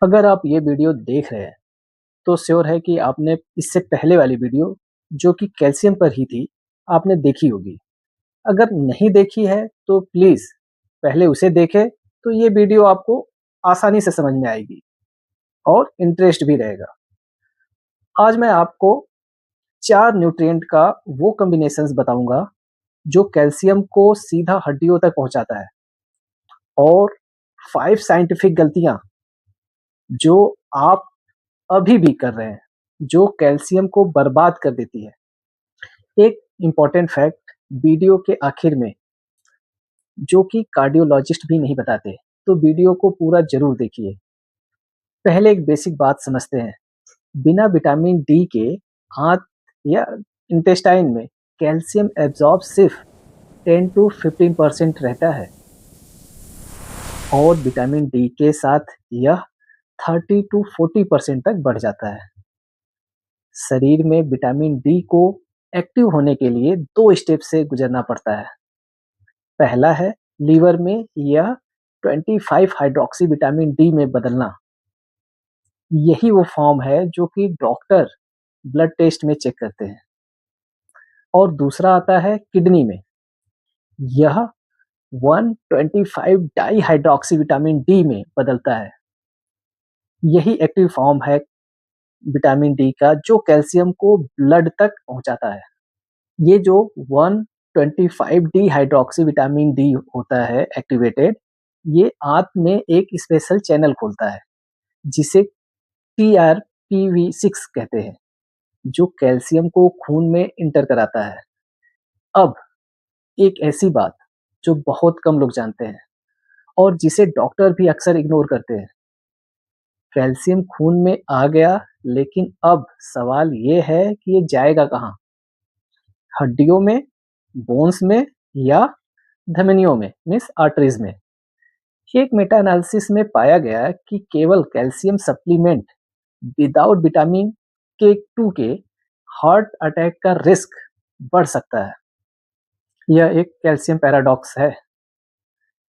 अगर आप ये वीडियो देख रहे हैं तो श्योर है कि आपने इससे पहले वाली वीडियो जो कि कैल्शियम पर ही थी, आपने देखी होगी। अगर नहीं देखी है तो प्लीज़ पहले उसे देखें, तो ये वीडियो आपको आसानी से समझ में आएगी और इंटरेस्ट भी रहेगा। आज मैं आपको 4 न्यूट्रिएंट का वो कॉम्बिनेशंस बताऊँगा जो कैल्शियम को सीधा हड्डियों तक पहुँचाता है, और 5 साइंटिफिक गलतियाँ जो आप अभी भी कर रहे हैं, जो कैल्शियम को बर्बाद कर देती है। एक इम्पॉर्टेंट फैक्ट वीडियो के आखिर में, जो कि कार्डियोलॉजिस्ट भी नहीं बताते, तो वीडियो को पूरा ज़रूर देखिए। पहले एक बेसिक बात समझते हैं। बिना विटामिन डी के आंत या इंटेस्टाइन में कैल्शियम एब्जॉर्ब सिर्फ 10 टू 15% रहता है, और विटामिन डी के साथ यह 30 टू 40% तक बढ़ जाता है। शरीर में विटामिन डी को एक्टिव होने के लिए 2 स्टेप से गुजरना पड़ता है। पहला है लीवर में यह 25 हाइड्रोक्सी विटामिन डी में बदलना। यही वो फॉर्म है जो कि डॉक्टर ब्लड टेस्ट में चेक करते हैं। और दूसरा आता है किडनी में, यह 125 डाई हाइड्रोक्सी विटामिन डी में बदलता है। यही एक्टिव फॉर्म है विटामिन डी का जो कैल्शियम को ब्लड तक पहुंचाता है। ये जो 125 डी हाइड्रोक्सी विटामिन डी होता है एक्टिवेटेड, ये आंत में एक स्पेशल चैनल खोलता है जिसे TRPV6 कहते हैं, जो कैल्शियम को खून में इंटर कराता है। अब एक ऐसी बात जो बहुत कम लोग जानते हैं और जिसे डॉक्टर भी अक्सर इग्नोर करते हैं। कैल्शियम खून में आ गया, लेकिन अब सवाल ये है कि ये जाएगा कहाँ? हड्डियों में, बोन्स में, या धमनियों में, मीन्स आर्टरीज में। एक मेटा एनालिसिस में पाया गया कि केवल calcium supplement without vitamin K2 के हार्ट अटैक का रिस्क बढ़ सकता है। यह एक कैल्शियम पैराडॉक्स है।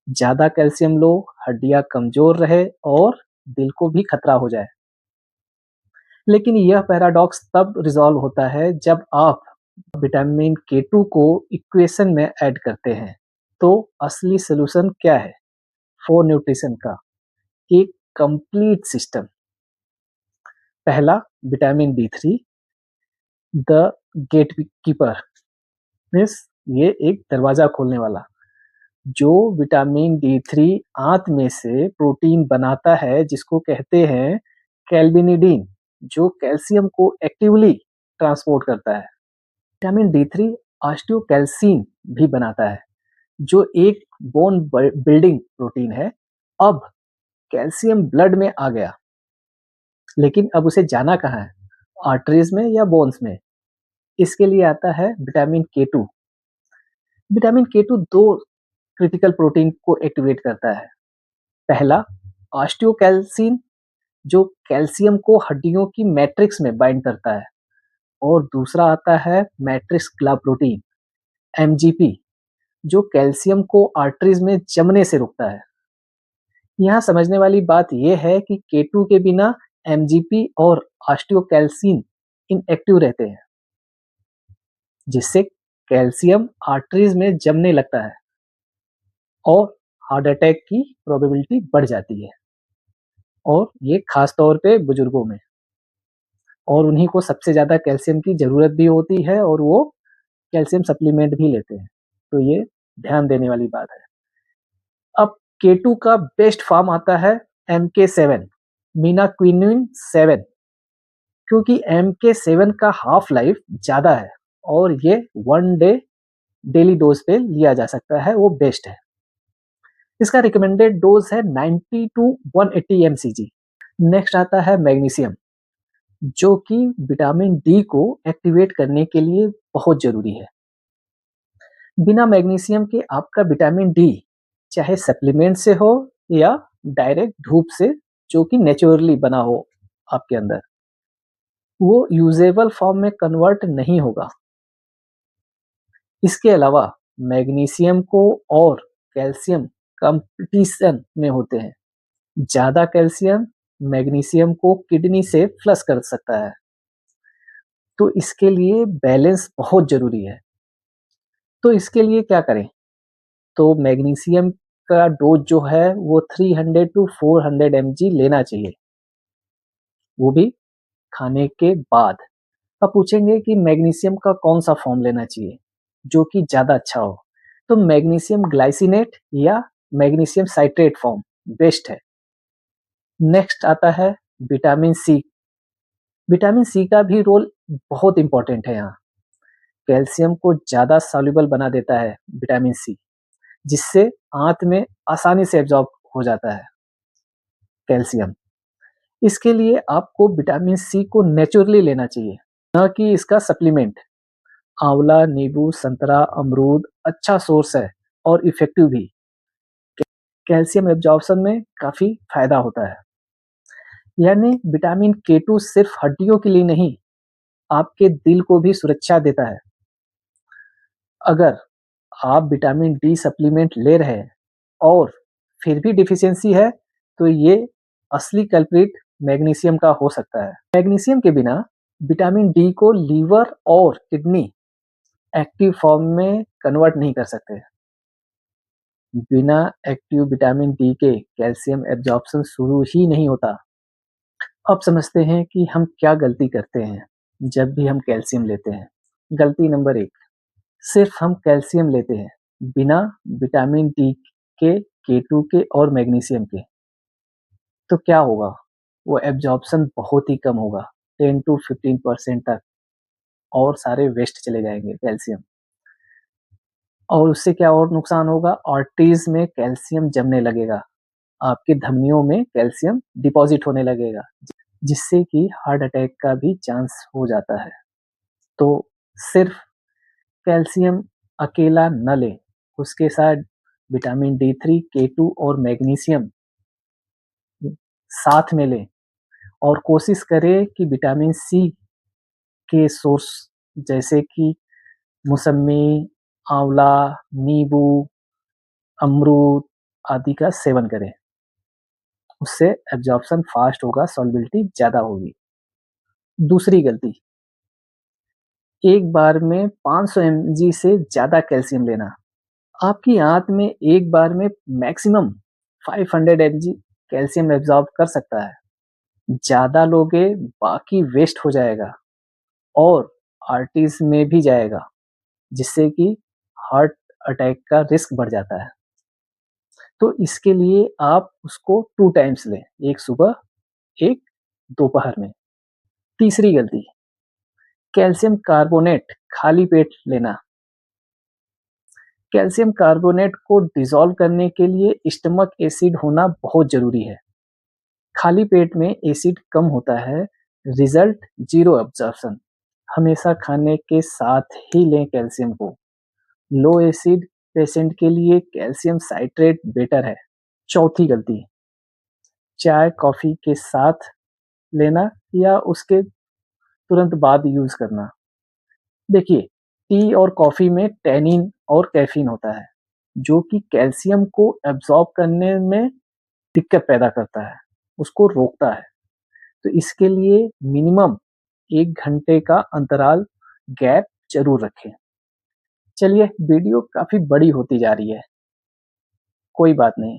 ज़्यादा कैल्शियम लो, हड्डियां कमजोर रहे और दिल को भी खतरा हो जाए। लेकिन यह पैराडॉक्स तब रिजॉल्व होता है जब आप विटामिन K2 को इक्वेशन में ऐड करते हैं। तो असली सॉल्यूशन क्या है? फॉर न्यूट्रिशन का एक कंप्लीट सिस्टम। पहला, vitamin D3, the gatekeeper, means ये एक दरवाजा खोलने वाला। जो विटामिन D3 आंत में से प्रोटीन बनाता है जिसको कहते हैं कैल्बिनिडीन, जो कैल्शियम को एक्टिवली ट्रांसपोर्ट करता है। विटामिन D3 ऑस्टियोकैल्सिन भी बनाता है, जो एक बोन बिल्डिंग प्रोटीन है। अब कैल्शियम ब्लड में आ गया, लेकिन अब उसे जाना कहाँ है? आर्टरीज में या बोन्स में? इसके लिए आता है विटामिन K2। विटामिन K2 दो क्रिटिकल प्रोटीन को एक्टिवेट करता है। पहला, ऑस्टियोकैल्सिन, जो कैल्शियम को हड्डियों की मैट्रिक्स में बाइंड करता है, और दूसरा आता है मैट्रिक्स ग्लाइकोप्रोटीन MGP, जो कैल्शियम को आर्टरीज में जमने से रोकता है। यहाँ समझने वाली बात यह है कि K2 के बिना MGP और ऑस्टियोकैल्सिन इनएक्टिव रहते हैं, जिससे कैल्शियम आर्टरीज में जमने लगता है और हार्ट अटैक की प्रोबेबिलिटी बढ़ जाती है, और ये खास तौर पे बुजुर्गों में। और उन्हीं को सबसे ज़्यादा कैल्शियम की ज़रूरत भी होती है, और वो कैल्शियम सप्लीमेंट भी लेते हैं। तो ये ध्यान देने वाली बात है। अब K2 का बेस्ट फॉर्म आता है MK7, मीनाक्विनोन 7, क्योंकि MK7 का हाफ लाइफ ज़्यादा है और ये 1 डे डेली डोज पे लिया जा सकता है, वो बेस्ट है। इसका रिकमेंडेड डोज है 90 टू 180 mcg। नेक्स्ट आता है मैग्नीशियम, जो कि विटामिन डी को एक्टिवेट करने के लिए बहुत जरूरी है। बिना मैग्नीशियम के आपका विटामिन डी, चाहे सप्लीमेंट से हो या डायरेक्ट धूप से, जो कि नेचुरली बना हो आपके अंदर, वो यूजेबल फॉर्म में कन्वर्ट नहीं होगा। इसके अलावा मैग्नीशियम को और कैल्शियम कंपटीशन में होते हैं। ज़्यादा कैल्शियम मैग्नीशियम को किडनी से फ्लश कर सकता है। तो इसके लिए बैलेंस बहुत ज़रूरी है। तो इसके लिए क्या करें? तो मैग्नीशियम का डोज़ जो है वो 300 टू 400 एमजी लेना चाहिए, वो भी खाने के बाद। अब पूछेंगे कि मैग्नीशियम का कौन-सा फ़ॉर्म लेना चाहिए, जो कि ज़्यादा अच्छा हो? तो मैग्नीशियम ग्लाइसिनेट या मैग्नीशियम साइट्रेट फ़ॉर्म बेस्ट है। नेक्स्ट आता है विटामिन सी। विटामिन सी का भी रोल बहुत इम्पोर्टेंट है यहाँ। कैल्शियम को ज़्यादा सॉल्युबल बना देता है विटामिन सी, जिससे आंत में आसानी से एब्ज़ॉर्ब हो जाता है कैल्शियम। इसके लिए आपको विटामिन सी को नेचुरली लेना चाहिए, ना कि इसका सप्लीमेंट। आंवला, नींबू, संतरा, अमरूद अच्छा सोर्स है और इफ़ेक्टिव भी। कैल्शियम एब्ज़ॉर्प्शन में काफ़ी फ़ायदा होता है। यानी विटामिन के2 सिर्फ़ हड्डियों के लिए नहीं, आपके दिल को भी सुरक्षा देता है। अगर आप विटामिन डी सप्लीमेंट ले रहे हैं और फिर भी डिफिशियंसी है, तो ये असली कल्प्रिट मैग्नीशियम का हो सकता है। मैग्नीशियम के बिना विटामिन डी को लीवर और किडनी एक्टिव फॉर्म में कन्वर्ट नहीं कर सकते। बिना एक्टिव विटामिन डी के कैल्शियम एब्जॉर्प्शन शुरू ही नहीं होता। अब समझते हैं कि हम क्या गलती करते हैं जब भी हम कैल्शियम लेते हैं। गलती नंबर 1, सिर्फ हम कैल्शियम लेते हैं बिना विटामिन डी के, के2 के और मैग्नीशियम के। तो क्या होगा? वो एब्जॉर्प्शन बहुत ही कम होगा, 10 टू 15% तक, और सारे वेस्ट चले जाएंगे कैल्शियम। और उससे क्या और नुकसान होगा? आर्टरीज में कैल्शियम जमने लगेगा, आपकी धमनियों में कैल्शियम डिपॉजिट होने लगेगा, जिससे कि हार्ट अटैक का भी चांस हो जाता है। तो सिर्फ कैल्शियम अकेला न लें, उसके साथ विटामिन डी3, के2 और मैग्नीशियम साथ में लें, और कोशिश करें कि विटामिन सी के सोर्स जैसे कि मौसमी, आंवला, नींबू, अमरूद आदि का सेवन करें। उससे एब्जॉर्प्शन फास्ट होगा, सॉल्युबिलिटी ज़्यादा होगी। दूसरी गलती, एक बार में 500 एमजी से ज़्यादा कैल्शियम लेना। आपकी आंत में एक बार में मैक्सिमम 500 एमजी कैल्शियम एब्जॉर्ब कर सकता है। ज़्यादा लोगे बाकी वेस्ट हो जाएगा और आर्टरीज में भी जाएगा, जिससे कि हार्ट अटैक का रिस्क बढ़ जाता है। तो इसके लिए आप उसको 2 टाइम्स लें, एक सुबह, एक दोपहर में। तीसरी गलती, कैल्शियम कार्बोनेट खाली पेट लेना। कैल्शियम कार्बोनेट को डिसॉल्व करने के लिए स्टमक एसिड होना बहुत ज़रूरी है। खाली पेट में एसिड कम होता है, रिजल्ट ज़ीरो एब्जॉर्प्शन। हमेशा खाने के साथ ही लें कैल्शियम को। लो एसिड पेशेंट के लिए कैल्शियम साइट्रेट बेटर है। चौथी गलती, चाय कॉफ़ी के साथ लेना या उसके तुरंत बाद यूज़ करना। देखिए, टी और कॉफ़ी में टैनिन और कैफ़ीन होता है, जो कि कैल्शियम को एब्ज़ॉर्ब करने में दिक्कत पैदा करता है, उसको रोकता है। तो इसके लिए मिनिमम 1 घंटे का अंतराल गैप ज़रूर रखें। चलिए, वीडियो काफ़ी बड़ी होती जा रही है, कोई बात नहीं,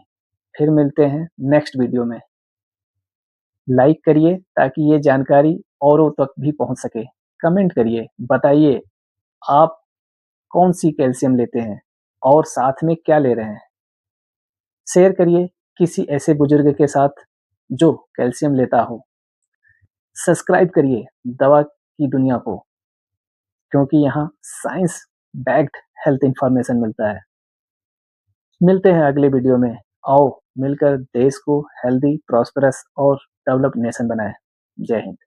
फिर मिलते हैं नेक्स्ट वीडियो में। लाइक करिए ताकि ये जानकारी औरों तक भी पहुंच सके। कमेंट करिए, बताइए आप कौन-सी कैल्शियम लेते हैं और साथ में क्या ले रहे हैं। शेयर करिए किसी ऐसे बुजुर्ग के साथ जो कैल्शियम लेता हो। सब्सक्राइब करिए दवा की दुनिया को, क्योंकि यहाँ साइंस बैक्ड हेल्थ इंफॉर्मेशन मिलता है। मिलते हैं अगले वीडियो में। आओ मिलकर देश को हेल्दी, प्रॉस्पेरस और डेवलप्ड नेशन बनाएं। जय हिंद।